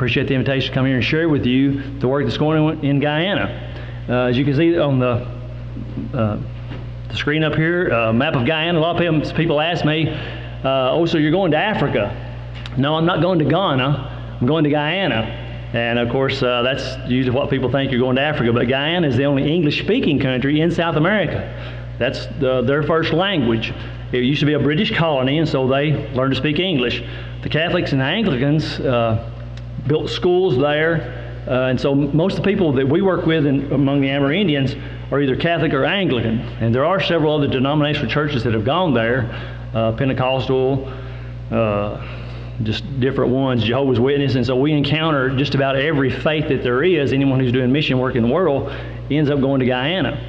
appreciate the invitation to come here and share with you the work that's going on in Guyana. As you can see on the screen up here, map of Guyana. A lot of people ask me, oh, so you're going to Africa? No, I'm not going to Ghana. I'm going to Guyana. And of course, that's usually what people think, you're going to Africa. But Guyana is the only English-speaking country in South America. That's their first language. It used to be a British colony, and so they learned to speak English. The Catholics and the Anglicans built schools there. And so most of the people that we work with among the Amerindians are either Catholic or Anglican. And there are several other denominational churches that have gone there, Pentecostal, just different ones, Jehovah's Witness. And so we encounter just about every faith that there is. Anyone who's doing mission work in the world ends up going to Guyana.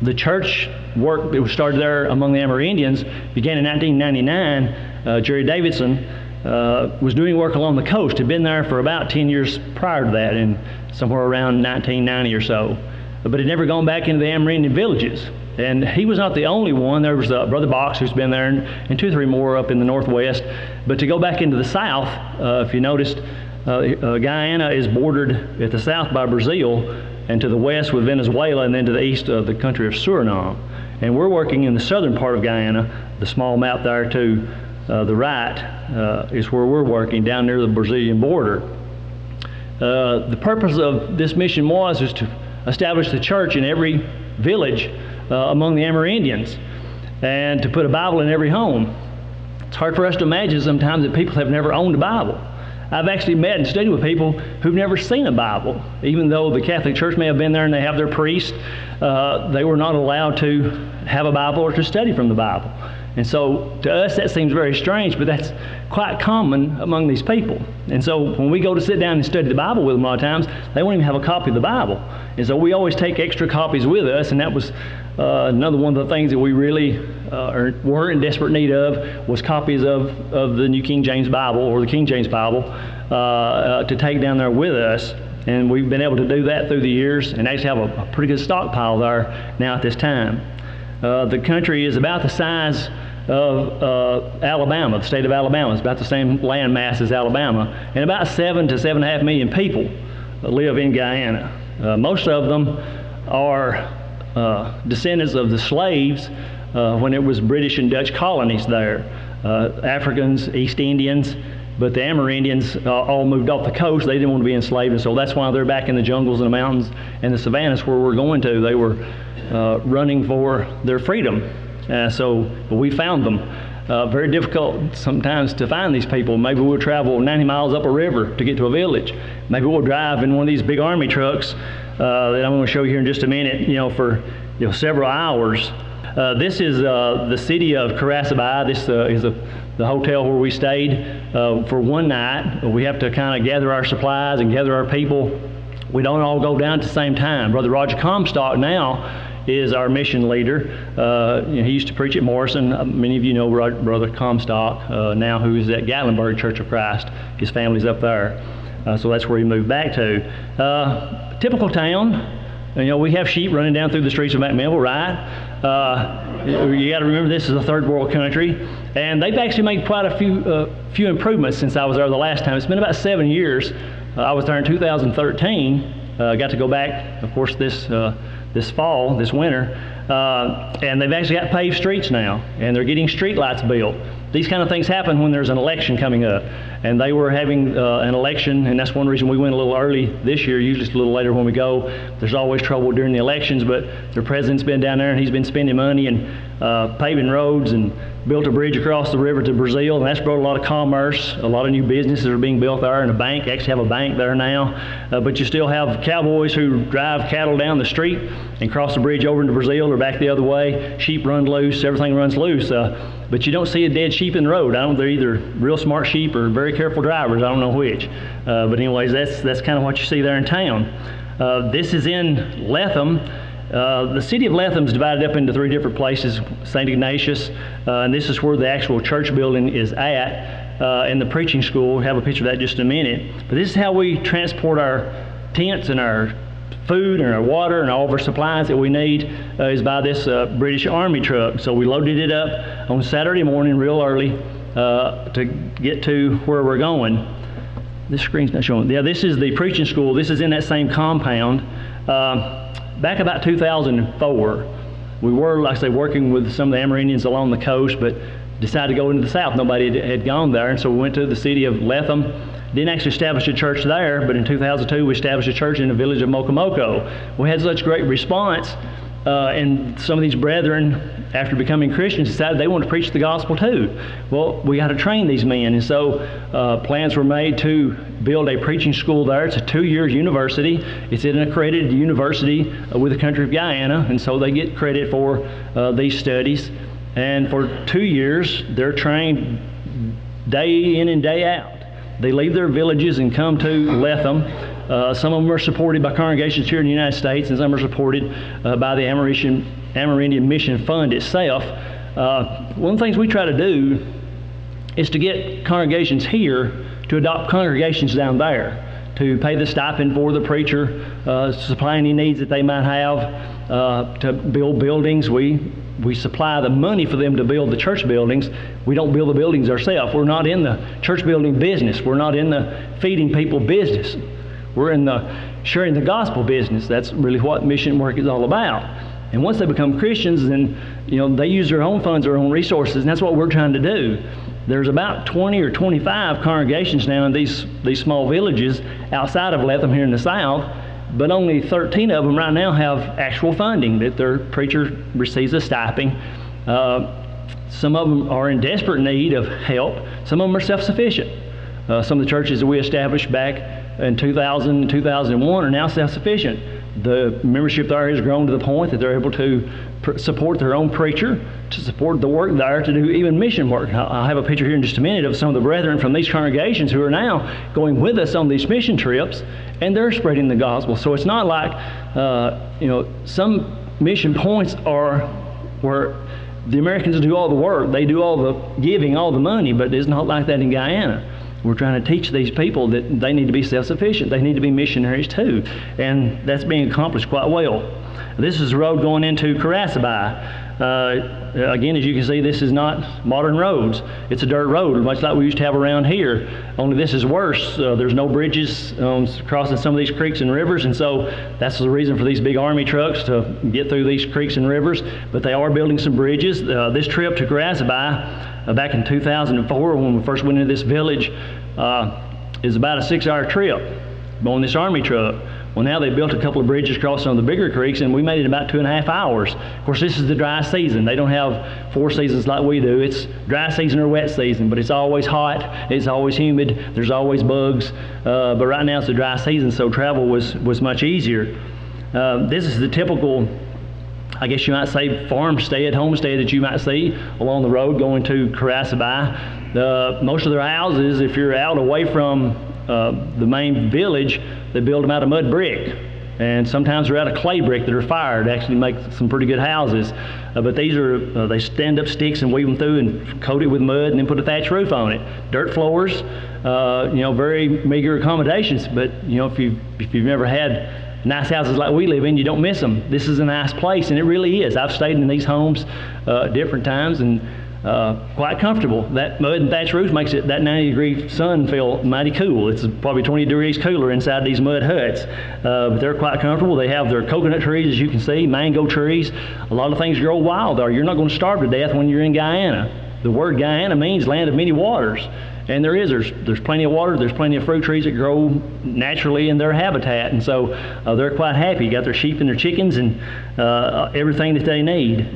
The church work that was started there among the Amerindians began in 1999. Jerry Davidson was doing work along the coast. Had been there for about 10 years prior to that, and somewhere around 1990 or so. But had never gone back into the Amerindian villages. And he was not the only one. There was Brother Box, who's been there, and 2 or 3 more up in the northwest. But to go back into the south, if you noticed, Guyana is bordered at the south by Brazil, and to the west with Venezuela, and then to the east of the country of Suriname. And we're working in the southern part of Guyana. The small map there to the right is where we're working, down near the Brazilian border. The purpose of this mission was to establish the church in every village among the Amerindians, and to put a Bible in every home. It's hard for us to imagine sometimes that people have never owned a Bible. I've actually met and studied with people who've never seen a Bible. Even though the Catholic Church may have been there and they have their priest, they were not allowed to have a Bible or to study from the Bible. And so to us that seems very strange, but that's quite common among these people. And so when we go to sit down and study the Bible with them, a lot of times they won't even have a copy of the Bible. And so we always take extra copies with us, and that was another one of the things that we really were in desperate need of, was copies of the New King James Bible, or the King James Bible, to take down there with us. And we've been able to do that through the years, and actually have a pretty good stockpile there now at this time. The country is about the size of Alabama. The state of Alabama is about the same land mass as Alabama, and about 7 to 7.5 million people live in Guyana. Most of them are descendants of the slaves when it was British and Dutch colonies there. Africans, East Indians, but the Amerindians all moved off the coast. They didn't want to be enslaved, and so that's why they're back in the jungles and the mountains and the savannas where we're going to. They were running for their freedom. So we found them. Very difficult sometimes to find these people. Maybe we'll travel 90 miles up a river to get to a village. Maybe we'll drive in one of these big army trucks that I'm going to show you here in just a minute, for several hours. This is the city of Carasabai. This is the hotel where we stayed for one night. We have to kind of gather our supplies and gather our people. We don't all go down at the same time. Brother Roger Comstock now is our mission leader. He used to preach at Morrison. Many of you know Brother Comstock now, who is at Gatlinburg Church of Christ. His family's up there. So that's where he moved back to. Typical town. We have sheep running down through the streets of McMinnville, right? You got to remember this is a third world country, and they've actually made quite a few improvements since I was there the last time. It's been about 7 years. I was there in 2013. Got to go back, of course, this winter, and they've actually got paved streets now, and they're getting street lights built. These kind of things happen when there's an election coming up, and they were having an election, and that's one reason we went a little early this year. Usually it's a little later when we go. There's always trouble during the elections, but their president's been down there, and he's been spending money and paving roads, and built a bridge across the river to Brazil, and that's brought a lot of commerce. A lot of new businesses are being built there, and a bank, actually have a bank there now. But you still have cowboys who drive cattle down the street and cross the bridge over into Brazil or back the other way. Sheep run loose, everything runs loose. But you don't see a dead sheep in the road. They're either real smart sheep or very careful drivers. I don't know which. But anyways, that's kind of what you see there in town. This is in Lethem. The city of Lethem is divided up into 3 different places. St. Ignatius, and this is where the actual church building is at, and the preaching school. We'll have a picture of that in just a minute. But this is how we transport our tents and our food and our water and all of our supplies that we need, is by this British Army truck. So we loaded it up on Saturday morning real early to get to where we're going. this screen's not showing. Yeah, this is the preaching school. This is in that same compound. Back about 2004, we were, like I say, working with some of the Amerindians along the coast, but decided to go into the south. Nobody had gone there, and so we went to the city of Lethem. Didn't actually establish a church there, but in 2002 we established a church in the village of Mokomoko. We had such great response, and some of these brethren, after becoming Christians, decided they wanted to preach the gospel too. Well, we got to train these men, and so plans were made to build a preaching school there. It's a 2-year university. It's an accredited university with the country of Guyana, and so they get credit for these studies. And for 2 years, they're trained day in and day out. They leave their villages and come to Lethem. Some of them are supported by congregations here in the United States, and some are supported by the Amerindian Mission Fund itself. One of the things we try to do is to get congregations here to adopt congregations down there, to pay the stipend for the preacher, supply any needs that they might have, to build buildings. We supply the money for them to build the church buildings. We don't build the buildings ourselves. We're not in the church building business. We're not in the feeding people business. We're in the sharing the gospel business. That's really what mission work is all about. And once they become Christians, then they use their own funds, their own resources, and that's what we're trying to do. There's about 20 or 25 congregations now in these small villages outside of Lethem here in the south, but only 13 of them right now have actual funding, that their preacher receives a stipend. Some of them are in desperate need of help. Some of them are self-sufficient. Some of the churches that we established back in 2000 and 2001 are now self-sufficient. The membership there has grown to the point that they're able to support their own preacher, to support the work there, to do even mission work. I'll have a picture here in just a minute of some of the brethren from these congregations who are now going with us on these mission trips, and they're spreading the gospel. So it's not like, some mission points are where the Americans do all the work. They do all the giving, all the money, but it's not like that in Guyana. We're trying to teach these people that they need to be self-sufficient. They need to be missionaries too. And that's being accomplished quite well. This is the road going into Karasaba. Again, as you can see, this is not modern roads. It's a dirt road, much like we used to have around here. Only this is worse. There's no bridges crossing some of these creeks and rivers, and so that's the reason for these big army trucks to get through these creeks and rivers. But they are building some bridges. This trip to Karasaba, back in 2004, when we first went into this village, is about a 6-hour trip on this army truck. Well, now they've built a couple of bridges across some of the bigger creeks, and we made it in about 2.5 hours. Of course, this is the dry season. They don't have 4 seasons like we do. It's dry season or wet season, but it's always hot. It's always humid. There's always bugs. But right now it's the dry season, so travel was much easier. This is the typical, I guess you might say, farmstead, homestead that you might see along the road going to Karasaba. Most of their houses, if you're out away from the main village, they build them out of mud brick, and sometimes they're out of clay brick that are fired to actually make some pretty good houses. But these are, they stand up sticks and weave them through and coat it with mud and then put a thatch roof on it. Dirt floors, very meager accommodations, but if you've never had nice houses like we live in, you don't miss them. This is a nice place, and it really is. I've stayed in these homes different times, and quite comfortable. That mud and thatch roof makes that 90-degree sun feel mighty cool. It's probably 20 degrees cooler inside these mud huts. But they're quite comfortable. They have their coconut trees, as you can see, mango trees. A lot of things grow wild there. You're not going to starve to death when you're in Guyana. The word Guyana means land of many waters. And there's plenty of water, there's plenty of fruit trees that grow naturally in their habitat. And so they're quite happy. You got their sheep and their chickens and everything that they need.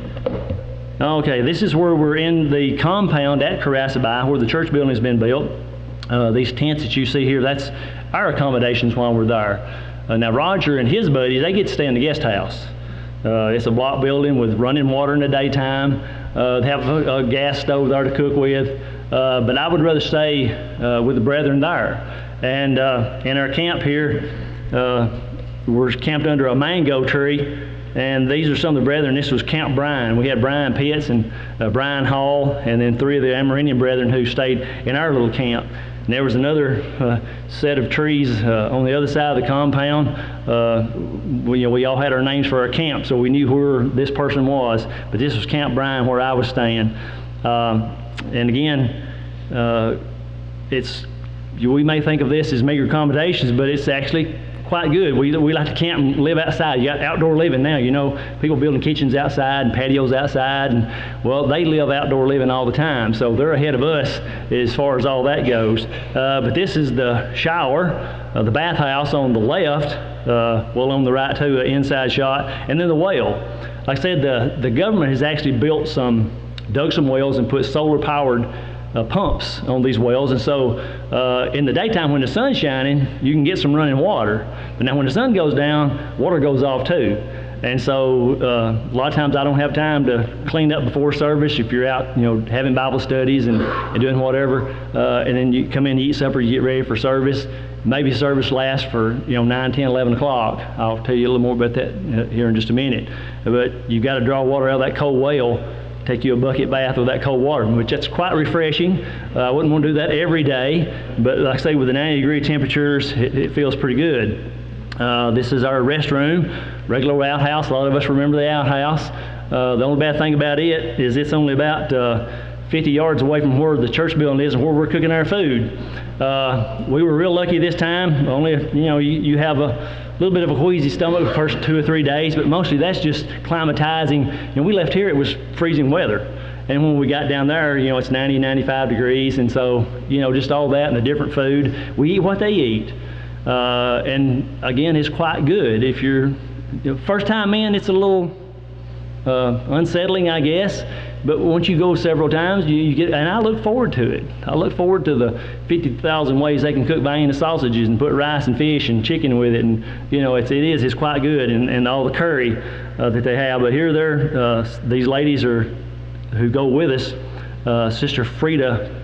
Okay, this is where we're in the compound at Karasaba, where the church building has been built. These tents that you see here, that's our accommodations while we're there. Now Roger and his buddies, they get to stay in the guest house. It's a block building with running water in the daytime. They have a gas stove there to cook with. But I would rather stay with the brethren there. And in our camp here, we're camped under a mango tree. And these are some of the brethren. This was Camp Brian. We had Brian Pitts and Brian Hall, and then 3 of the Amerindian brethren who stayed in our little camp. And there was another set of trees on the other side of the compound. We all had our names for our camp, so we knew where this person was. But this was Camp Brian, where I was staying. And again, it's we may think of this as meager accommodations, but it's actually quite good. We like to camp and live outside. You got outdoor living now. You know, people building kitchens outside and patios outside, and well, they live outdoor living all the time, so they're ahead of us as far as all that goes. But this is the shower, the bathhouse on the left, well, on the right too, an inside shot, and then the well. Like I said, the government has actually dug some wells and put solar-powered pumps on these wells, and so in the daytime when the sun's shining, you can get some running water. But now when the sun goes down, water goes off too. And so a lot of times I don't have time to clean up before service. If you're out, having Bible studies and doing whatever, and then you come in, you eat supper, you get ready for service. Maybe service lasts for 9, 10, 11 o'clock. I'll tell you a little more about that here in just a minute. But you've got to draw water out of that cold well. Take you a bucket bath with that cold water, which that's quite refreshing. I wouldn't want to do that every day, but like I say, with the 90-degree temperatures, it feels pretty good. This is our restroom, regular outhouse. A lot of us remember the outhouse. The only bad thing about it is it's only about 50 yards away from where the church building is and where we're cooking our food. We were real lucky this time. Only, you have a little bit of a queasy stomach the first 2 or 3 days, but mostly that's just climatizing. We left here, it was freezing weather. And when we got down there, it's 90, 95 degrees, and so, just all that and the different food. We eat what they eat. And again, it's quite good. If you're first time in, it's a little unsettling, I guess. But once you go several times, you get, and I look forward to it. I look forward to the 50,000 ways they can cook Vienna sausages and put rice and fish and chicken with it, and it's quite good, and all the curry that they have. But here these ladies who go with us. Sister Frida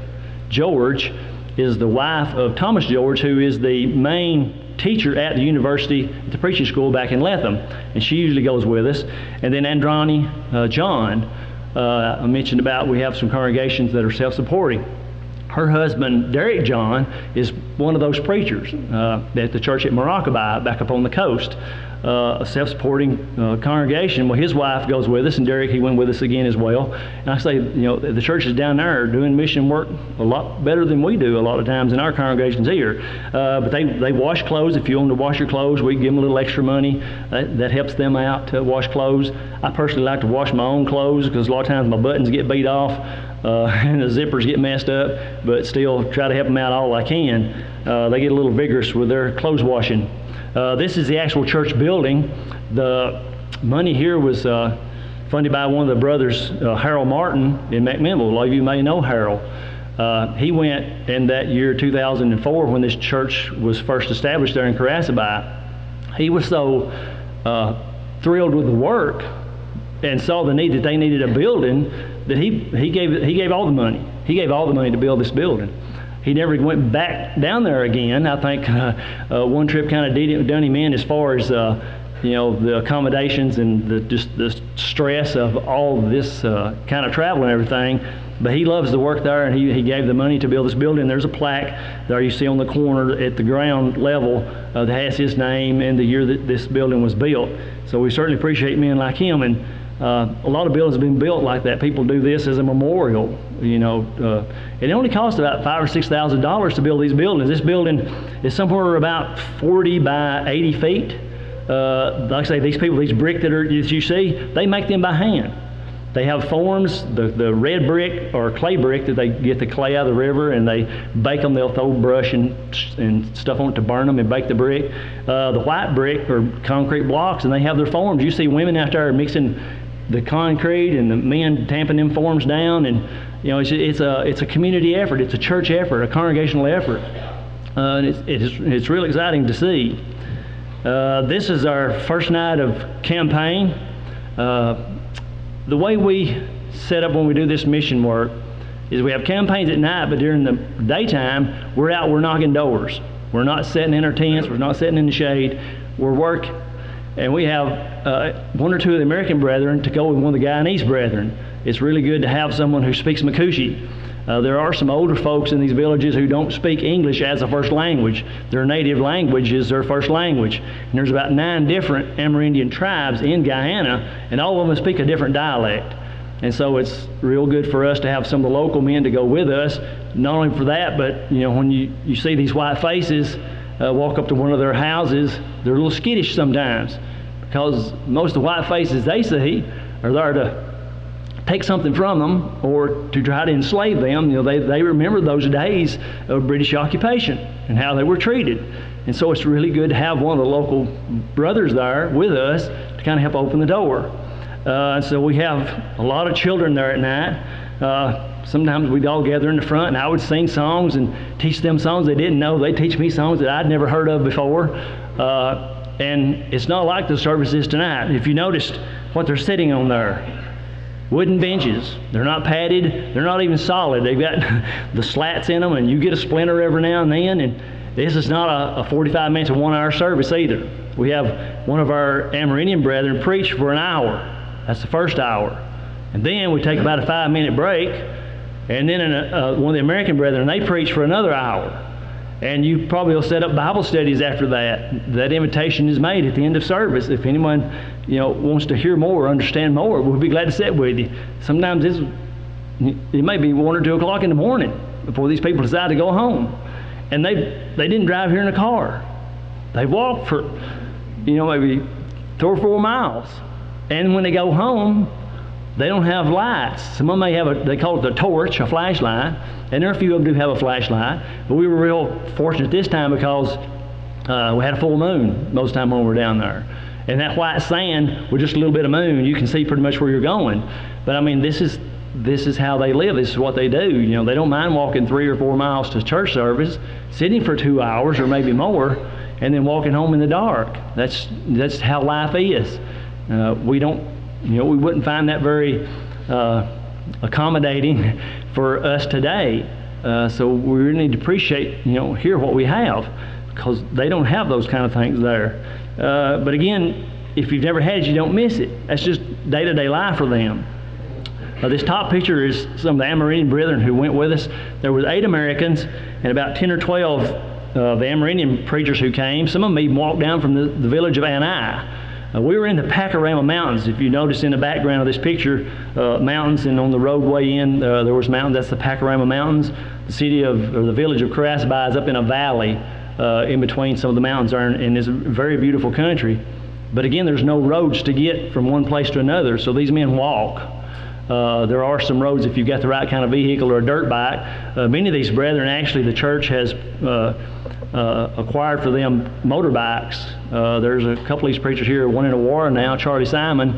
George is the wife of Thomas George, who is the main teacher at the university, at the preaching school back in Lethem, and she usually goes with us. And then Andrani John. I mentioned about we have some congregations that are self-supporting. Her husband, Derek John, is one of those preachers at the church at Moroccoby back up on the coast, a self-supporting congregation. Well, his wife goes with us, and Derek, he went with us again as well. And I say, the churches down there are doing mission work a lot better than we do a lot of times in our congregations here. But they wash clothes. If you want to wash your clothes, we give them a little extra money. That helps them out to wash clothes. I personally like to wash my own clothes because a lot of times my buttons get beat off and the zippers get messed up, but still try to help them out all I can. They get a little vigorous with their clothes washing. This is the actual church building. The money here was funded by one of the brothers, Harold Martin in McMinnville. A lot of you may know Harold. He went in that year 2004 when this church was first established there in Karasabite. He was so thrilled with the work and saw the need that they needed a building that he gave all the money. He gave all the money to build this building. He never went back down there again. I think one trip kind of done him in as far as the accommodations and the stress of all this kind of travel and everything. But he loves the work there, and he gave the money to build this building. There's a plaque there you see on the corner at the ground level that has his name and the year that this building was built. So we certainly appreciate men like him. And a lot of buildings have been built like that. People do this as a memorial, It only costs about $5,000 or $6,000 to build these buildings. This building is somewhere about 40 by 80 feet. Like I say, these brick that you see, they make them by hand. They have forms, the red brick or clay brick that they get the clay out of the river, and they bake them. They'll throw brush and stuff on it to burn them and bake the brick. The white brick or concrete blocks, and they have their forms. You see women out there mixing the concrete and the men tamping them forms down, and it's a community effort. It's a church effort, a congregational effort, and it's really exciting to see. This is our first night of campaign. The way we set up when we do this mission work is we have campaigns at night, but during the daytime, we're knocking doors. We're not sitting in our tents. We're not sitting in the shade. We're working. And we have one or two of the American brethren to go with one of the Guyanese brethren. It's really good to have someone who speaks Makushi. There are some older folks in these villages who don't speak English as a first language. Their native language is their first language. And there's about 9 different Amerindian tribes in Guyana, and all of them speak a different dialect. And so it's real good for us to have some of the local men to go with us. Not only for that, but when you see these white faces walk up to one of their houses, they're a little skittish sometimes, because most of the white faces they see are there to take something from them or to try to enslave them. They remember those days of British occupation and how they were treated. And so it's really good to have one of the local brothers there with us to kind of help open the door. So we have a lot of children there at night. Sometimes we'd all gather in the front, and I would sing songs and teach them songs they didn't know. They'd teach me songs that I'd never heard of before. And it's not like the services tonight. If you noticed what they're sitting on there, wooden benches. They're not padded. They're not even solid. They've got the slats in them, and you get a splinter every now and then. And this is not a 45 minutes or 1 hour service either. We have one of our Amerindian brethren preach for an hour. That's the first hour. And then we take about a 5-minute break. And then one of the American brethren, they preach for another hour. And you probably will set up Bible studies after that. That invitation is made at the end of service. If anyone wants to hear more or understand more, we'll be glad to sit with you. Sometimes it may be 1 or 2 o'clock in the morning before these people decide to go home. And they didn't drive here in a car. They walked for maybe 3 or 4 miles. And when they go home, they don't have lights. Some of them may have they call it the torch, a flashlight. And there are a few of them do have a flashlight. But we were real fortunate this time because we had a full moon most of the time when we were down there. And that white sand with just a little bit of moon, you can see pretty much where you're going. But I mean, this is how they live. This is what they do. They don't mind walking 3 or 4 miles to church service, sitting for 2 hours or maybe more, and then walking home in the dark. That's how life is. We wouldn't find that very accommodating for us today. So we really need to appreciate, hear what we have, because they don't have those kind of things there. But again, if you've never had it, you don't miss it. That's just day-to-day life for them. This top picture is some of the Amerindian brethren who went with us. There was 8 Americans and about 10 or 12 of the Amerindian preachers who came. Some of them even walked down from the village of Anai. We were in the Panorama Mountains. If you notice in the background of this picture, mountains, and on the roadway in, there was mountains. That's the Panorama Mountains. The village of Karasbai is up in a valley in between some of the mountains there, and it's a very beautiful country. But again, there's no roads to get from one place to another, so these men walk. There are some roads if you've got the right kind of vehicle or a dirt bike. Many of these brethren, actually, the church has acquired for them motorbikes. There's a couple of these preachers here, one in Aurora now, Charlie Simon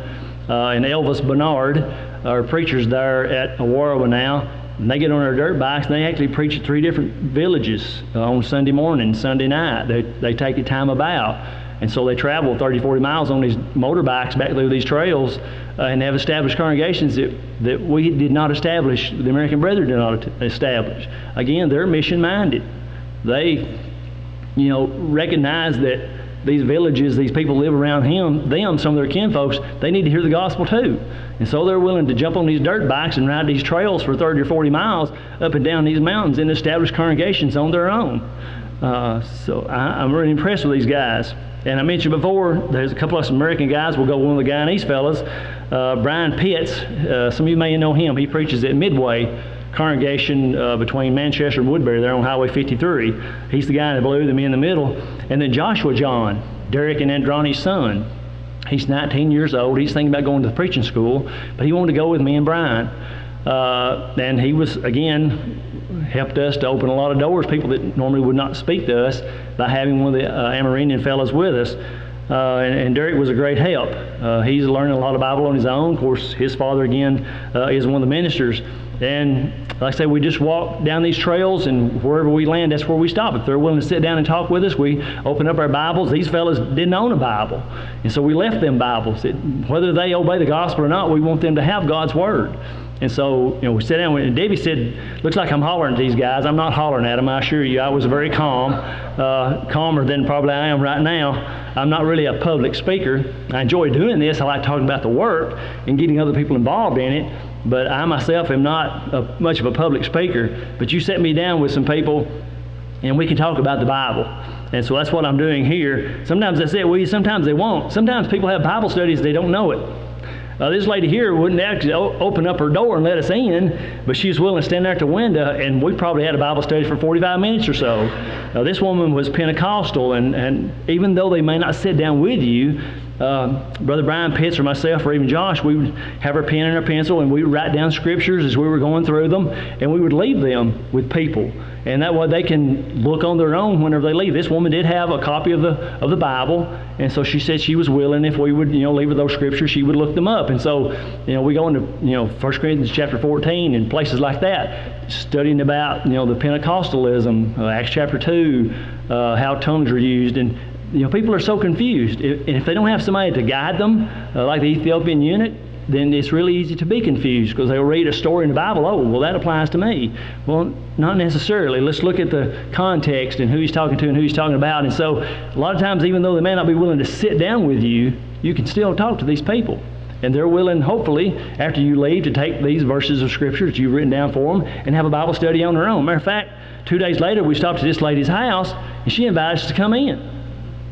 and Elvis Bernard are preachers there at Aurora now. And they get on their dirt bikes and they actually preach at 3 different villages on Sunday morning, Sunday night. They take the time about. And so they travel 30, 40 miles on these motorbikes back through these trails and have established congregations that we did not establish, the American Brethren did not establish. Again, they're mission-minded. They, recognize that these villages, these people live around them, some of their kinfolks, they need to hear the gospel too. And so they're willing to jump on these dirt bikes and ride these trails for 30 or 40 miles up and down these mountains and establish congregations on their own. So I'm really impressed with these guys. And I mentioned before, there's a couple of American guys. We'll go with one of the Guyanese fellas, Brian Pitts. Some of you may know him. He preaches at Midway congregation between Manchester and Woodbury there on Highway 53. He's the guy in the blue, the me in the middle. And then Joshua John, Derek and Andrani's son. He's 19 years old. He's thinking about going to the preaching school, but he wanted to go with me and Brian. And he was, again, helped us to open a lot of doors, people that normally would not speak to us, by having one of the Amerindian fellows with us. And Derek was a great help. He's learning a lot of Bible on his own. Of course, his father, again, is one of the ministers. And like I say, we just walk down these trails, and wherever we land, that's where we stop. If they're willing to sit down and talk with us, we open up our Bibles. These fellas didn't own a Bible, and so we left them Bibles. Whether they obey the gospel or not, we want them to have God's Word. And so, we sat down, and Debbie said, looks like I'm hollering at these guys. I'm not hollering at them, I assure you. I was very calm, calmer than probably I am right now. I'm not really a public speaker. I enjoy doing this. I like talking about the work and getting other people involved in it. But I myself am not much of a public speaker. But you set me down with some people, and we can talk about the Bible. And so that's what I'm doing here. Sometimes they say it will, sometimes they won't. Sometimes people have Bible studies, they don't know it. This lady here wouldn't actually open up her door and let us in, but she was willing to stand there at the window, and we probably had a Bible study for 45 minutes or so. This woman was Pentecostal, and even though they may not sit down with you, Brother Brian Pitts or myself or even Josh, we would have our pen and our pencil, and we would write down scriptures as we were going through them, and we would leave them with people. And that way they can look on their own whenever they leave. This woman did have a copy of the Bible, and so she said she was willing, if we would leave her those scriptures, she would look them up. And so we go into 1 Corinthians chapter 14 and places like that, studying about the Pentecostalism, Acts chapter 2, how tongues are used, and people are so confused. If they don't have somebody to guide them, like the Ethiopian eunuch, then it's really easy to be confused, because they'll read a story in the Bible, oh, well, that applies to me. Well, not necessarily. Let's look at the context and who he's talking to and who he's talking about. And so a lot of times, even though they may not be willing to sit down with you, you can still talk to these people. And they're willing, hopefully, after you leave, to take these verses of Scripture that you've written down for them and have a Bible study on their own. Matter of fact, 2 days later, we stopped at this lady's house, and she invited us to come in.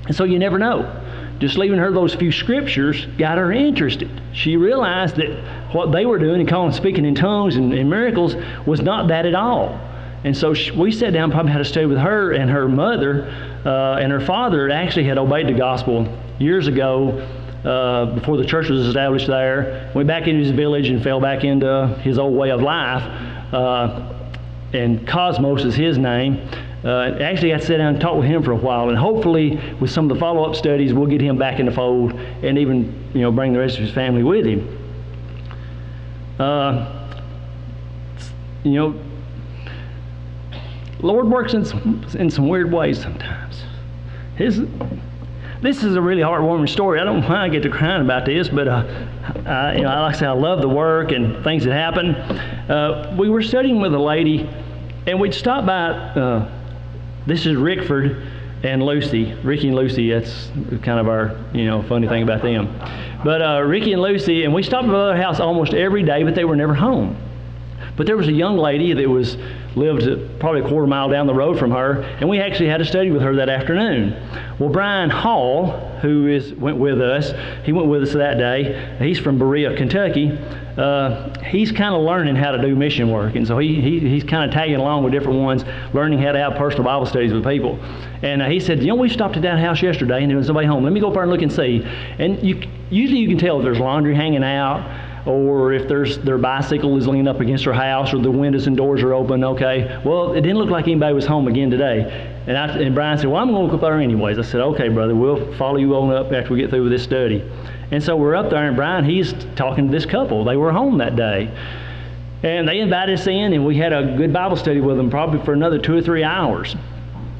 And so you never know. Just leaving her those few scriptures got her interested. She realized that what they were doing and calling speaking in tongues and miracles was not that at all. And so we sat down, probably had a study with her and her mother, and her father actually had obeyed the gospel years ago, before the church was established there. Went back into his village and fell back into his old way of life. And Cosmos is his name. Actually, got to sit down and talk with him for a while, and hopefully with some of the follow-up studies, we'll get him back in the fold and even bring the rest of his family with him. Lord works in some weird ways sometimes. This is a really heartwarming story. I don't know why I get to crying about this, but like I say, I love the work and things that happen. We were studying with a lady, and we'd stop by. This is Rickford and Lucy. Ricky and Lucy, that's kind of our, funny thing about them. But Ricky and Lucy, and we stopped by their house almost every day, but they were never home. But there was a young lady that lived probably a quarter mile down the road from her, and we actually had a study with her that afternoon. Well, Brian Hall, who went with us, he went with us that day. He's from Berea, Kentucky. He's kind of learning how to do mission work, and so he's kind of tagging along with different ones, learning how to have personal Bible studies with people. And he said, we stopped at that house yesterday, and there was nobody home. Let me go up there and look and see. And usually you can tell if there's laundry hanging out, or if their bicycle is leaning up against her house, or the windows and doors are open. Okay, well, it didn't look like anybody was home again today. And Brian said, well, I'm going to go up there anyways. I said, okay, brother, we'll follow you on up after we get through with this study. And so we're up there, and Brian, he's talking to this couple. They were home that day. And they invited us in, and we had a good Bible study with them, probably for another 2 or 3 hours.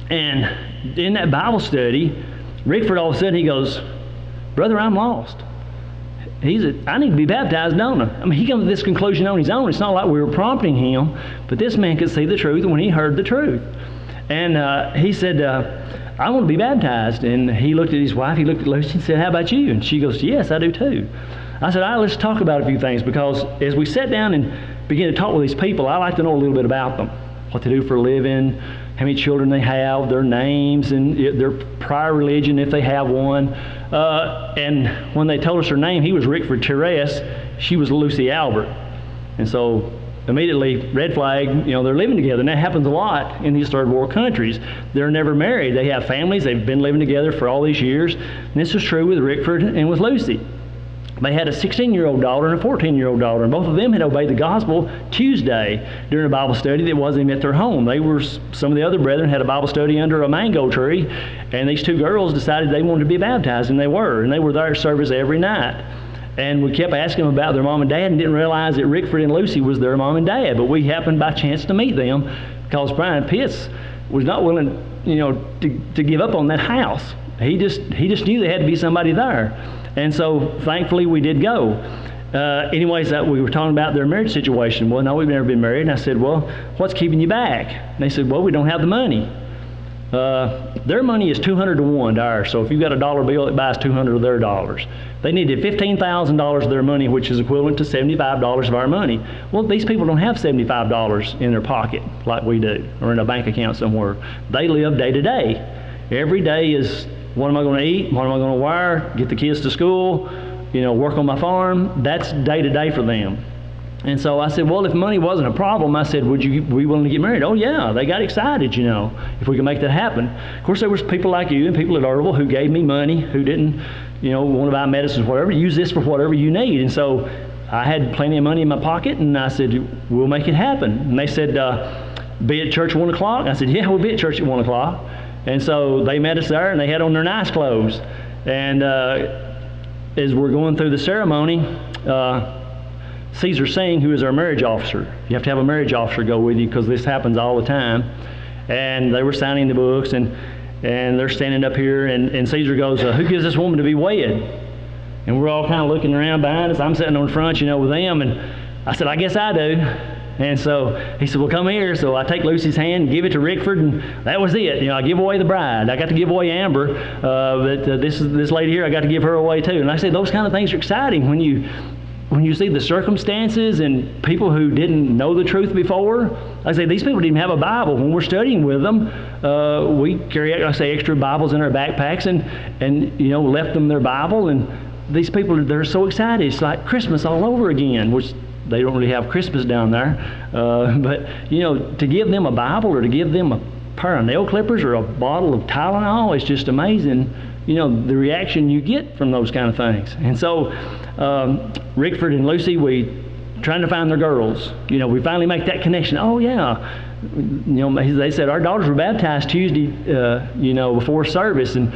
And in that Bible study, Rickford all of a sudden, he goes, brother, I'm lost. I need to be baptized, don't I? I mean, he comes to this conclusion on his own. It's not like we were prompting him, but this man could see the truth when he heard the truth. And he said, I want to be baptized. And he looked at his wife, he looked at Lucy and said, how about you? And she goes, yes, I do too. I said, all right, let's talk about a few things, because as we sat down and began to talk with these people, I like to know a little bit about them, what they do for a living, how many children they have, their names, and their prior religion if they have one. And when they told us her name, he was Rickford Therese, she was Lucy Albert. And so immediately, red flag, they're living together. And that happens a lot in these third world countries. They're never married. They have families. They've been living together for all these years. And this was true with Rickford and with Lucy. They had a 16-year-old daughter and a 14-year-old daughter, and both of them had obeyed the gospel Tuesday during a Bible study that wasn't even at their home. Some of the other brethren had a Bible study under a mango tree, and these two girls decided they wanted to be baptized, and they were there at service every night. And we kept asking them about their mom and dad, and didn't realize that Rickford and Lucy was their mom and dad. But we happened by chance to meet them, because Brian Pitts was not willing, to give up on that house. He just knew there had to be somebody there. And so, thankfully, we did go. Anyways, we were talking about their marriage situation. Well, no, we've never been married. And I said, well, what's keeping you back? And they said, well, we don't have the money. Their money is 200 to 1 to ours. So if you've got a dollar bill, it buys 200 of their dollars. They needed $15,000 of their money, which is equivalent to $75 of our money. Well, these people don't have $75 in their pocket like we do, or in a bank account somewhere. They live day to day. Every day is, what am I going to eat? What am I going to wear? Get the kids to school. work on my farm. That's day to day for them. And so I said, well, if money wasn't a problem, I said, would you be willing to get married? Oh, yeah. They got excited, if we could make that happen. Of course, there was people like you and people at Erville who gave me money, who didn't, want to buy medicines, whatever. Use this for whatever you need. And so I had plenty of money in my pocket, and I said, we'll make it happen. And they said, be at church at 1 o'clock. I said, yeah, we'll be at church at 1 o'clock. And so they met us there, and they had on their nice clothes. And as we're going through the ceremony, Caesar Singh, who is our marriage officer. You have to have a marriage officer go with you because this happens all the time. And they were signing the books, and they're standing up here, and Caesar goes, who gives this woman to be wed? And we're all kind of looking around behind us. I'm sitting on front, with them, and I said, I guess I do. And so he said, well, come here. So I take Lucy's hand and give it to Rickford, and that was it. I give away the bride. I got to give away Amber, but this lady here, I got to give her away too. And I say those kind of things are exciting when you see the circumstances and people who didn't know the truth before. I say these people didn't have a Bible. When we're studying with them, we carry, extra Bibles in our backpacks and left them their Bible. And these people, they're so excited. It's like Christmas all over again, which they don't really have Christmas down there. But, to give them a Bible or to give them a pair of nail clippers or a bottle of Tylenol, it's just amazing, the reaction you get from those kind of things. And so Rickford and Lucy, we trying to find their girls. We finally make that connection. Oh, yeah. They said, our daughters were baptized Tuesday, before service. And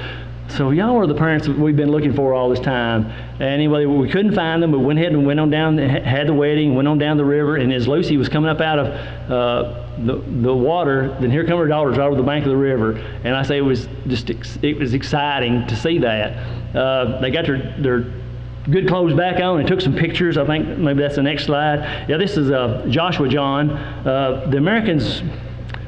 so y'all are the parents that we've been looking for all this time. Anyway, we couldn't find them, but went ahead and went on down, had the wedding, went on down the river, and as Lucy was coming up out of the water, then here come her daughters over the bank of the river. And I say it was exciting to see that. They got their good clothes back on and took some pictures. I think maybe that's the next slide. Yeah, this is Joshua John. The Americans,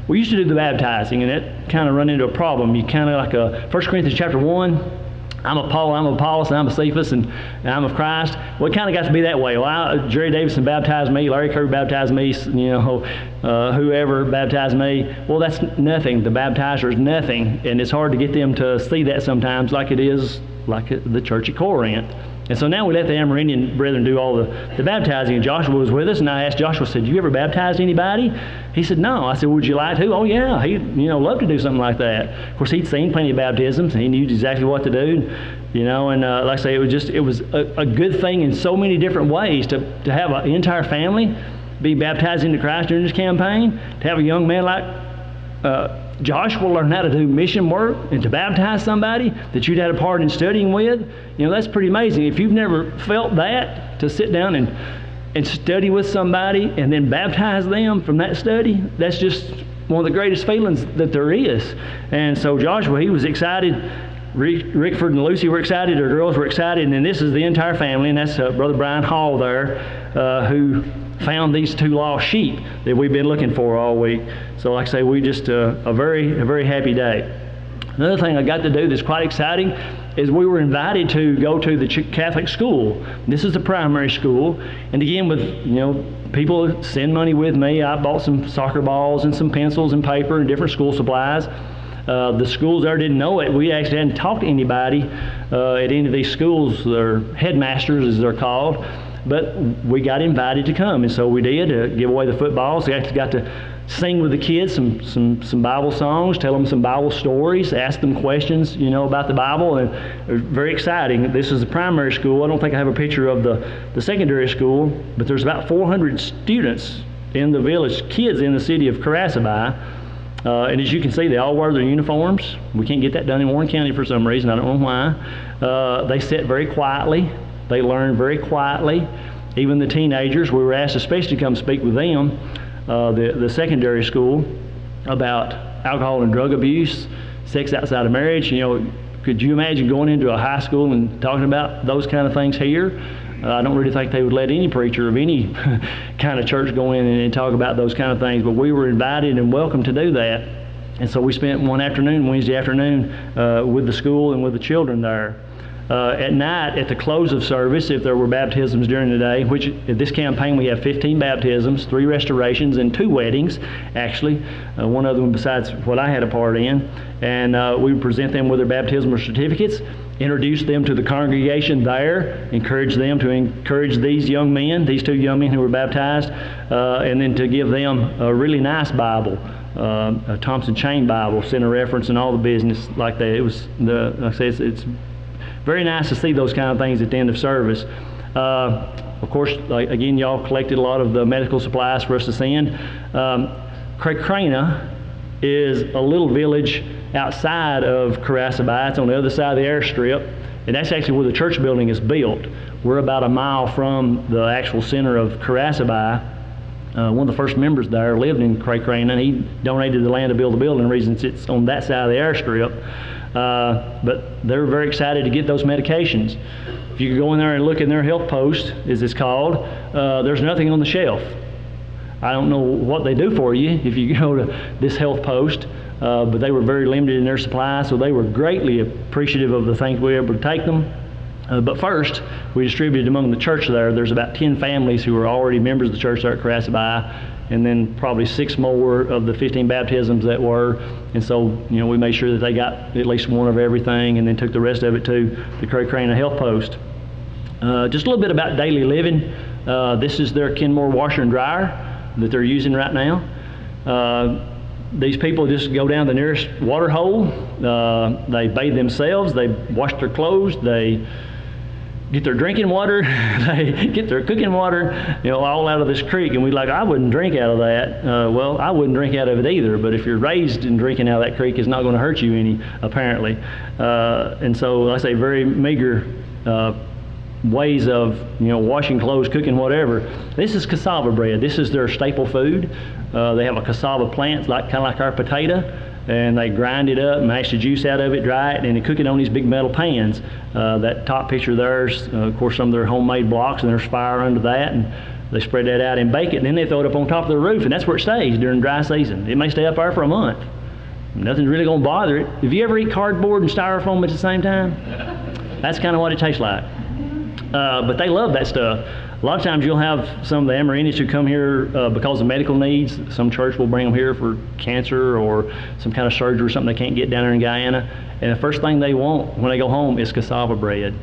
we used to do the baptizing, and it kind of run into a problem. You kind of like 1 Corinthians chapter 1, I'm of Paul, I'm of Apollos, and I'm of Cephas, and I'm of Christ. Well, it kind of got to be that way. Well, Jerry Davidson baptized me, Larry Kirby baptized me, whoever baptized me. Well, that's nothing. The baptizer is nothing, and it's hard to get them to see that sometimes like it is like the church at Corinth. And so now we let the Amerindian brethren do all the baptizing, and Joshua was with us, and I asked Joshua, I said, you ever baptized anybody? He said, no. I said, would you like to? Oh, yeah. He'd, love to do something like that. Of course, he'd seen plenty of baptisms, and he knew exactly what to do, and like I say, it was a good thing in so many different ways to have an entire family be baptized into Christ during this campaign, to have a young man like Joshua learn how to do mission work and to baptize somebody that you'd had a part in studying with. That's pretty amazing. If you've never felt that, to sit down and study with somebody and then baptize them from that study, that's just one of the greatest feelings that there is. And so Joshua, he was excited. Rickford and Lucy were excited. Their girls were excited. And then this is the entire family, and that's Brother Brian Hall there, who found these 2 lost sheep that we've been looking for all week. So like I say, we just a very happy day. Another thing I got to do that's quite exciting is we were invited to go to the Catholic school. This is the primary school, and again with people send money with me. I bought some soccer balls and some pencils and paper and different school supplies. The schools there didn't know it. We actually hadn't talked to anybody at any of these schools. They're headmasters, as they're called. But we got invited to come, and so we did give away the footballs. We actually got to sing with the kids some Bible songs, tell them some Bible stories, ask them questions, about the Bible, and it was very exciting. This is the primary school. I don't think I have a picture of the secondary school, but there's about 400 students in the village, kids in the city of Karasaba. And as you can see, they all wear their uniforms. We can't get that done in Warren County for some reason. I don't know why. They sit very quietly. They learn very quietly. Even the teenagers, we were asked especially to come speak with them, the secondary school, about alcohol and drug abuse, sex outside of marriage. Could you imagine going into a high school and talking about those kind of things here? I don't really think they would let any preacher of any kind of church go in and talk about those kind of things, but we were invited and welcome to do that. And so we spent one afternoon, Wednesday afternoon, with the school and with the children there. At night, at the close of service, if there were baptisms during the day, which in this campaign we have 15 baptisms, 3 restorations, and 2 weddings, actually, one of them besides what I had a part in, and we would present them with their baptismal certificates, introduce them to the congregation there, encourage them to encourage these 2 young men who were baptized, and then to give them a really nice Bible, a Thompson Chain Bible, center reference and all the business like that. It was, like I say, it's very nice to see those kind of things at the end of service. Of course, again, y'all collected a lot of the medical supplies for us to send. Cracrana is a little village outside of Carasabai. It's on the other side of the airstrip, and that's actually where the church building is built. We're about a mile from the actual center of Carasabai. One of the first members there lived in Cracrana, and he donated the land to build the building. The reason it's on that side of the airstrip. But they're very excited to get those medications. If you could go in there and look in their health post, as it's called, there's nothing on the shelf. I don't know what they do for you if you go to this health post, but they were very limited in their supply, so they were greatly appreciative of the things we were able to take them. But first, we distributed among the church there. There's about 10 families who are already members of the church there at Carasabai, and then probably 6 more of the 15 baptisms that were. And so, we made sure that they got at least one of everything, and then took the rest of it to the Cracrana Health Post. Just a little bit about daily living. This is their Kenmore washer and dryer that they're using right now. These people just go down the nearest water hole. They bathe themselves. They wash their clothes. They get their drinking water, they get their cooking water, all out of this creek. And I wouldn't drink out of that. Well, I wouldn't drink out of it either, but if you're raised in drinking out of that creek, it's not going to hurt you any, apparently. And so, like I say, very meager ways of, washing clothes, cooking, whatever. This is cassava bread. This is their staple food. They have a cassava plant, kind of like our potato, and they grind it up, mash the juice out of it, dry it, and they cook it on these big metal pans. That top picture there's, of course, some of their homemade blocks, and there's fire under that, and they spread that out and bake it, and then they throw it up on top of the roof, and that's where it stays during dry season. It may stay up there for a month. Nothing's really going to bother it. Have you ever eat cardboard and styrofoam at the same time? That's kind of what it tastes like. But they love that stuff. A lot of times you'll have some of the Amerindians who come here because of medical needs. Some church will bring them here for cancer or some kind of surgery or something they can't get down there in Guyana. And the first thing they want when they go home is cassava bread.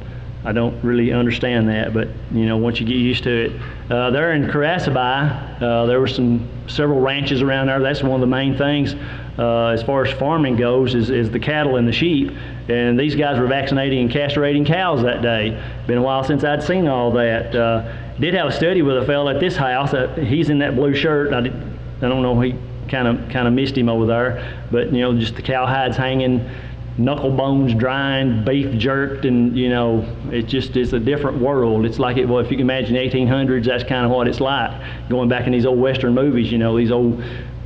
I don't really understand that, but once you get used to it. There in Carasabai, there were several ranches around there. That's one of the main things as far as farming goes is the cattle and the sheep. And these guys were vaccinating and castrating cows that day. Been a while since I'd seen all that. Did have a study with a fellow at this house. He's in that blue shirt. I don't know. He kind of missed him over there, but just the cow hides hanging, knuckle bones drying, beef jerked, and it's a different world. It's like if you can imagine the 1800s, that's kind of what it's like. Going back in these old Western movies, these old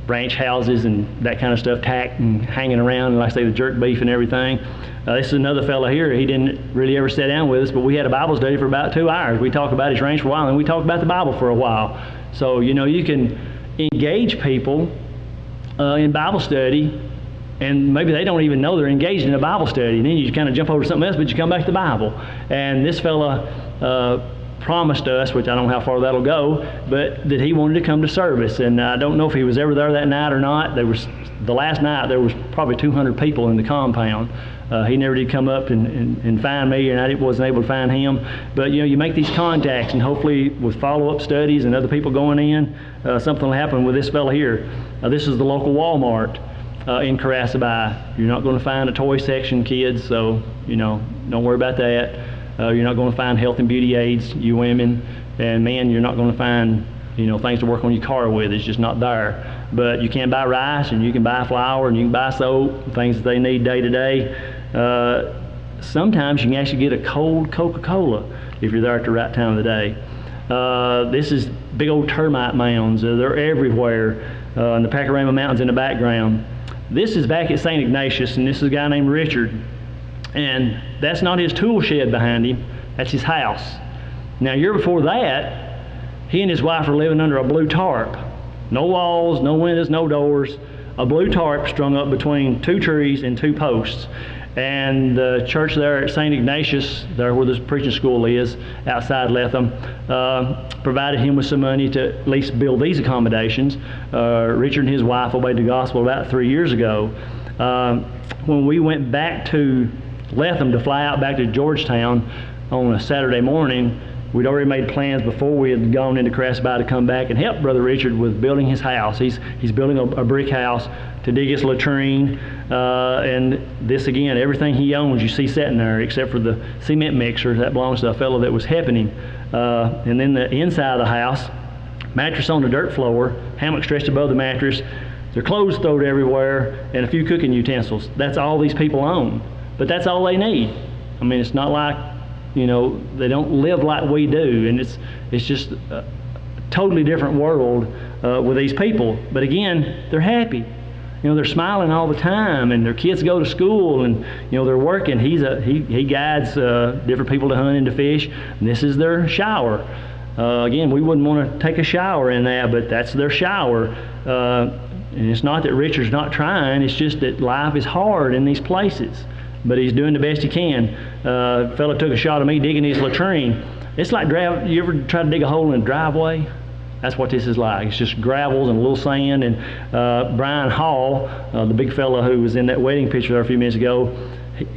ranch houses and that kind of stuff tacked and hanging around, and like I say, the jerk beef and everything. This is another fellow here. He didn't really ever sit down with us, but we had a Bible study for about 2 hours. We talked about his ranch for a while, and we talked about the Bible for a while. So, you can engage people in Bible study, and maybe they don't even know they're engaged in a Bible study. And then you kind of jump over to something else, but you come back to the Bible. And this fella promised us, which I don't know how far that'll go, but that he wanted to come to service. And I don't know if he was ever there that night or not. The last night there was probably 200 people in the compound. He never did come up and find me, and I wasn't able to find him. But you make these contacts, and hopefully with follow-up studies and other people going in, something will happen with this fella here. This is the local Walmart in Carasabai. You're not going to find a toy section, kids, so don't worry about that. You're not going to find health and beauty aids, you women, and men, you're not going to find things to work on your car with. It's just not there. But you can buy rice, and you can buy flour, and you can buy soap, things that they need day to day. Sometimes you can actually get a cold Coca-Cola if you're there at the right time of the day. This is big old termite mounds. They're everywhere. And the Panorama Mountains in the background. This is back at St. Ignatius, and this is a guy named Richard. And that's not his tool shed behind him, that's his house. Now, a year before that, he and his wife were living under a blue tarp. No walls, no windows, no doors. A blue tarp strung up between 2 trees and 2 posts. And the church there at St. Ignatius, there where the preaching school is, outside Lethem, provided him with some money to at least build these accommodations. Richard and his wife obeyed the gospel about 3 years ago. When we went back to Lethem to fly out back to Georgetown on a Saturday morning, we'd already made plans before we had gone into Crasby to come back and help Brother Richard with building his house. He's building a brick house to dig his latrine, and this again, everything he owns you see sitting there except for the cement mixer that belongs to a fellow that was helping him. And then the inside of the house, mattress on the dirt floor, hammock stretched above the mattress, their clothes thrown everywhere, and a few cooking utensils. That's all these people own, but that's all they need. I mean, it's not like, you know, they don't live like we do, and it's just a totally different world with these people. But again, they're happy. You know, they're smiling all the time, and their kids go to school, and you know they're working. He guides different people to hunt and to fish. And this is their shower. Again, we wouldn't want to take a shower in that, but that's their shower. And it's not that Richard's not trying. It's just that life is hard in these places. But he's doing the best he can. A fellow took a shot of me digging his latrine. It's like you ever try to dig a hole in a driveway? That's what this is like. It's just gravels and a little sand. And Brian Hall, the big fellow who was in that wedding picture there a few minutes ago,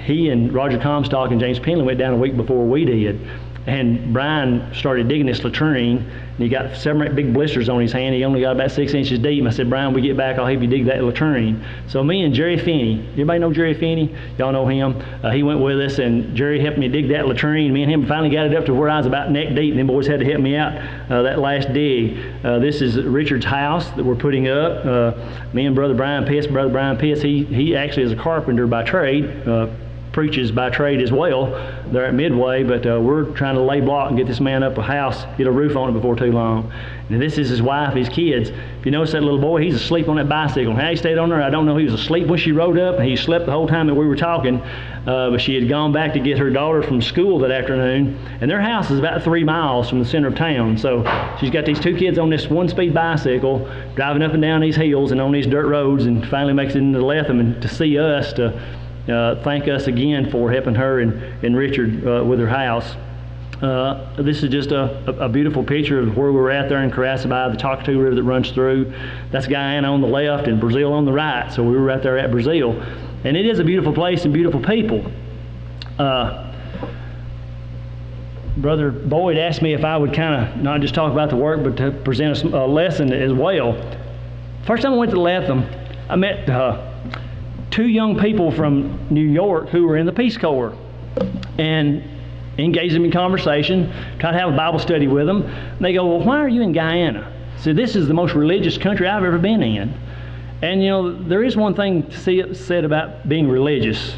he and Roger Comstock and James Penley went down a week before we did. And Brian started digging this latrine, and he got 7 or 8 big blisters on his hand. He only got about 6 inches deep. And I said, Brian, when we get back, I'll help you dig that latrine. So me and Jerry Finney, everybody know Jerry Finney? Y'all know him. He went with us, and Jerry helped me dig that latrine. Me and him finally got it up to where I was about neck deep, and them boys had to help me out that last dig. This is Richard's house that we're putting up. Me and Brother Brian Pitts, he actually is a carpenter by trade. Preaches by trade as well there at Midway, but we're trying to lay block and get this man up a house, get a roof on it before too long. And this is his wife, his kids. If you notice that little boy, he's asleep on that bicycle. How he stayed on there, I don't know. He was asleep when she rode up, and he slept the whole time that we were talking. But she had gone back to get her daughter from school that afternoon, and their house is about 3 miles from the center of town. So she's got these 2 kids on this 1-speed bicycle, driving up and down these hills and on these dirt roads, and finally makes it into Lethem, and to see us, to thank us again for helping her and Richard with her house. This is just a beautiful picture of where we were at there in Crasby, the Talkatoo River that runs through. That's Guyana on the left and Brazil on the right. So we were right there at Brazil. And it is a beautiful place and beautiful people. Brother Boyd asked me if I would kind of not just talk about the work, but to present a lesson as well. First time I went to Lethem, I met 2 young people from New York who were in the Peace Corps, and engaged them in conversation, tried to have a Bible study with them. And they go, well, why are you in Guyana? So this is the most religious country I've ever been in. And you know, there is one thing to see it said about being religious.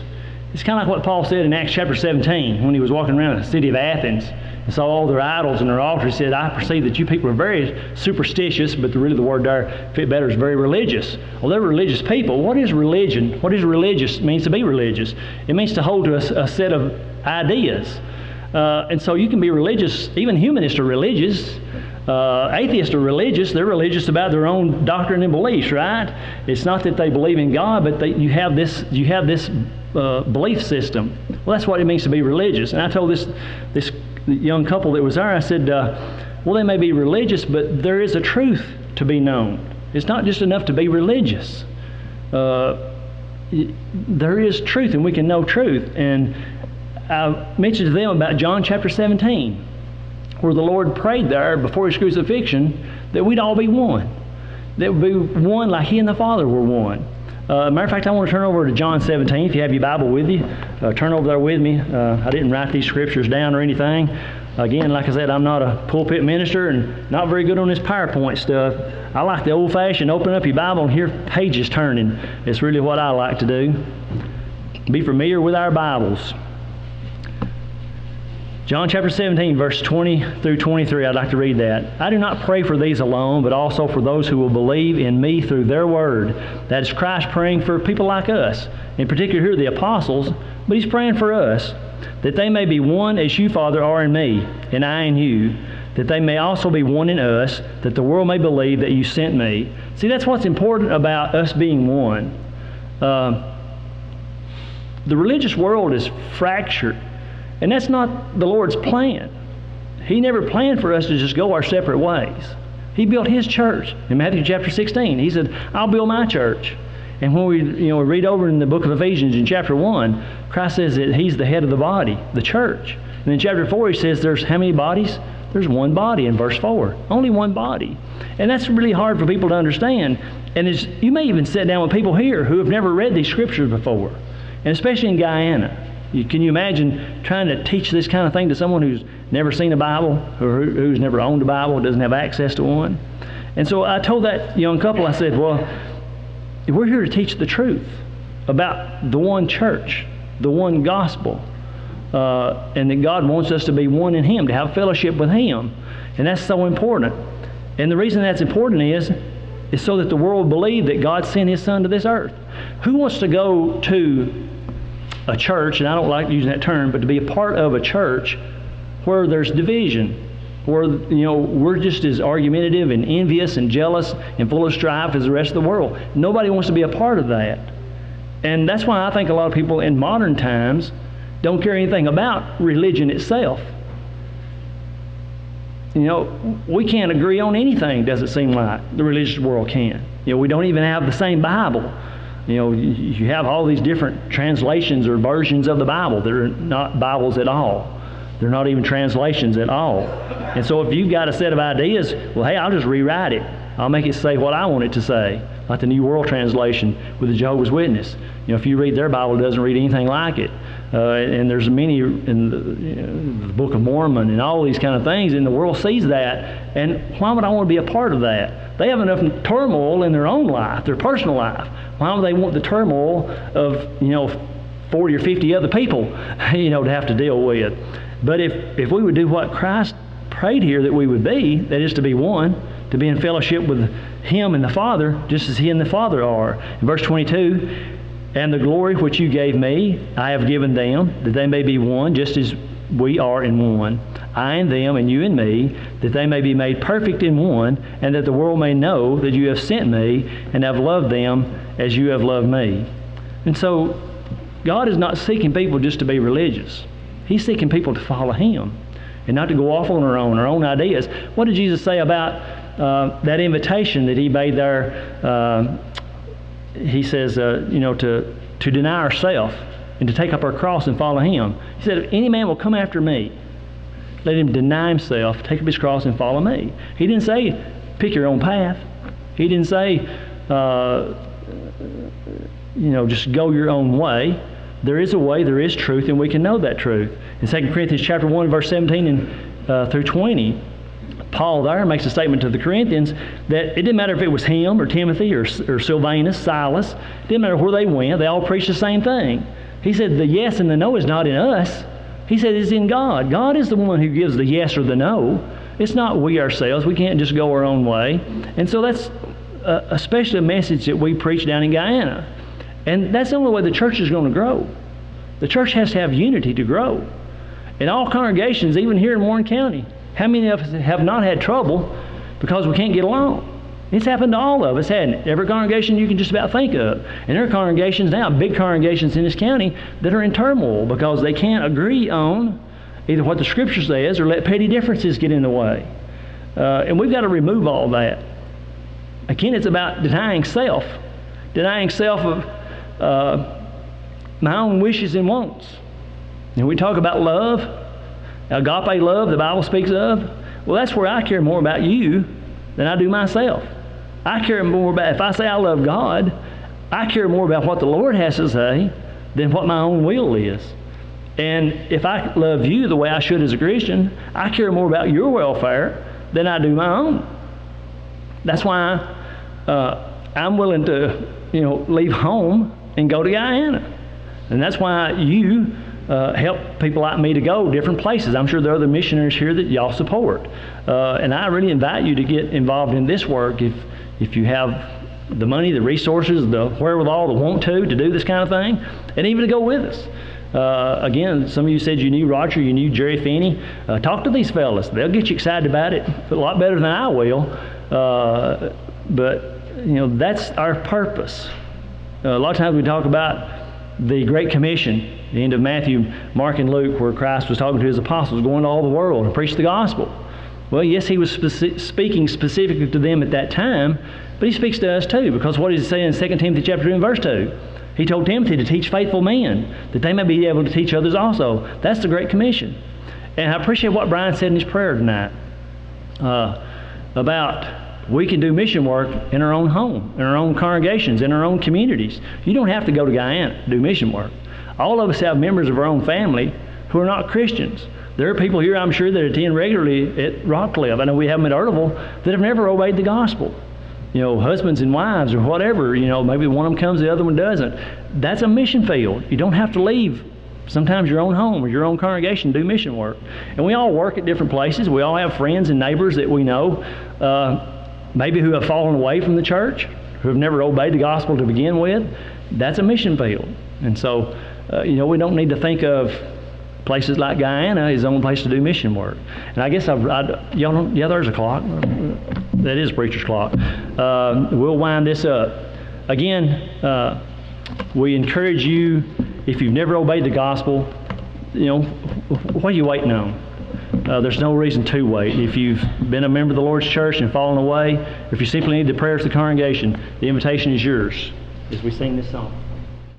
It's kind of like what Paul said in Acts chapter 17 when he was walking around the city of Athens and saw all their idols and their altars. He said, I perceive that you people are very superstitious, but really the word there fit better is very religious. Well, they're religious people. What is religion? What is religious? It means to be religious. It means to hold to a set of ideas. And so you can be religious. Even humanists are religious. Atheists are religious. They're religious about their own doctrine and beliefs, right? It's not that they believe in God, but you have this belief system. Well, that's what it means to be religious. And I told this young couple that was there, I said, well, they may be religious, but there is a truth to be known. It's not just enough to be religious. There is truth, and we can know truth. And I mentioned to them about John chapter 17, where the Lord prayed there before His crucifixion that we'd all be one. That would be one like He and the Father were one. Matter of fact, I want to turn over to John 17. If you have your Bible with you, turn over there with me. I didn't write these scriptures down or anything. Again, like I said, I'm not a pulpit minister and not very good on this PowerPoint stuff. I like the old-fashioned open up your Bible and hear pages turning. It's really what I like to do. Be familiar with our Bibles. John chapter 17, verse 20 through 23, I'd like to read that. I do not pray for these alone, but also for those who will believe in me through their word. That is Christ praying for people like us. In particular here, the apostles, but He's praying for us, that they may be one as you, Father, are in me, and I in you, that they may also be one in us, that the world may believe that you sent me. See, that's what's important about us being one. The religious world is fractured, and that's not the Lord's plan. He never planned for us to just go our separate ways. He built His church. In Matthew chapter 16, He said, I'll build my church. And when we read over in the book of Ephesians in chapter 1, Christ says that He's the head of the body, the church. And in chapter 4, He says there's how many bodies? There's one body in verse 4. Only one body. And that's really hard for people to understand. And you may even sit down with people here who have never read these scriptures before, and especially in Guyana. Can you imagine trying to teach this kind of thing to someone who's never seen a Bible, or who's never owned a Bible, doesn't have access to one? And so I told that young couple, I said, well, we're here to teach the truth about the one church, the one gospel, and that God wants us to be one in Him, to have fellowship with Him. And that's so important. And the reason that's important is so that the world will believe that God sent His Son to this earth. Who wants to go to a church, and I don't like using that term, but to be a part of a church where there's division, where we're just as argumentative and envious and jealous and full of strife as the rest of the world? Nobody wants to be a part of that. And that's why I think a lot of people in modern times don't care anything about religion itself. We can't agree on anything, does it seem like. The religious world can. We don't even have the same Bible. You have all these different translations or versions of the Bible that are not Bibles at all. They're not even translations at all. And so if you've got a set of ideas, well, hey, I'll just rewrite it. I'll make it say what I want it to say, like the New World Translation with the Jehovah's Witness. If you read their Bible, it doesn't read anything like it. And there's many in the Book of Mormon and all these kind of things, and the world sees that. And why would I want to be a part of that? They have enough turmoil in their own life, their personal life. Why would they want the turmoil of 40 or 50 other people to have to deal with? But if we would do what Christ prayed here that we would be, that is to be one, to be in fellowship with Him and the Father, just as He and the Father are. In verse 22, and the glory which you gave me, I have given them, that they may be one, just as we are in one. I and them, and you and me, that they may be made perfect in one, and that the world may know that you have sent me, and have loved them as you have loved me. And so, God is not seeking people just to be religious. He's seeking people to follow Him, and not to go off on our own ideas. What did Jesus say about that invitation that He made there? He says, to deny ourselves and to take up our cross and follow Him. He said, if any man will come after me, let him deny himself, take up his cross, and follow me. He didn't say, pick your own path. He didn't say, just go your own way. There is a way, there is truth, and we can know that truth. In 2 Corinthians chapter 1, verse 17 and through 20, Paul there makes a statement to the Corinthians that it didn't matter if it was him or Timothy or Silvanus, Silas. It didn't matter where they went. They all preached the same thing. He said the yes and the no is not in us. He said it's in God. God is the one who gives the yes or the no. It's not we ourselves. We can't just go our own way. And so that's especially a message that we preach down in Guyana. And that's the only way the church is going to grow. The church has to have unity to grow. In all congregations, even here in Warren County, how many of us have not had trouble because we can't get along? It's happened to all of us, hasn't it? Every congregation you can just about think of. And there are congregations now, big congregations in this county, that are in turmoil because they can't agree on either what the Scripture says or let petty differences get in the way. And we've got to remove all that. Again, it's about denying self. Denying self of my own wishes and wants. And we talk about love, agape love the Bible speaks of. Well, that's where I care more about you than I do myself. I care more about, if I say I love God, I care more about what the Lord has to say than what my own will is. And if I love you the way I should as a Christian, I care more about your welfare than I do my own. That's why I'm willing to, leave home and go to Guyana. And that's why you help people like me to go different places. I'm sure there are other missionaries here that y'all support. And I really invite you to get involved in this work if you have the money, the resources, the wherewithal, the want to do this kind of thing, and even to go with us. Again, some of you said you knew Roger, you knew Jerry Finney. Talk to these fellas. They'll get you excited about it a lot better than I will. But, that's our purpose. A lot of times we talk about the Great Commission, the end of Matthew, Mark, and Luke, where Christ was talking to his apostles, going to all the world and preach the gospel. Well, yes, he was speaking specifically to them at that time, but he speaks to us too, because what does he say in 2 Timothy chapter 2 and verse 2? He told Timothy to teach faithful men, that they may be able to teach others also. That's the Great Commission. And I appreciate what Brian said in his prayer tonight about we can do mission work in our own home, in our own congregations, in our own communities. You don't have to go to Guyana to do mission work. All of us have members of our own family who are not Christians. There are people here, I'm sure, that attend regularly at Rockcliffe. I know we have them at Erteville that have never obeyed the gospel. You know, husbands and wives or whatever, you know, maybe one of them comes, the other one doesn't. That's a mission field. You don't have to leave sometimes your own home or your own congregation to do mission work. And we all work at different places. We all have friends and neighbors that we know, maybe who have fallen away from the church, who have never obeyed the gospel to begin with. That's a mission field. And so, you know, we don't need to think of places like Guyana as the only place to do mission work. And I guess y'all don't, yeah, there's a clock. That is preacher's clock. We'll wind this up. Again, we encourage you, if you've never obeyed the gospel, you know, what are you waiting on? There's no reason to wait. If you've been a member of the Lord's church and fallen away, if you simply need the prayers of the congregation, the invitation is yours as we sing this song.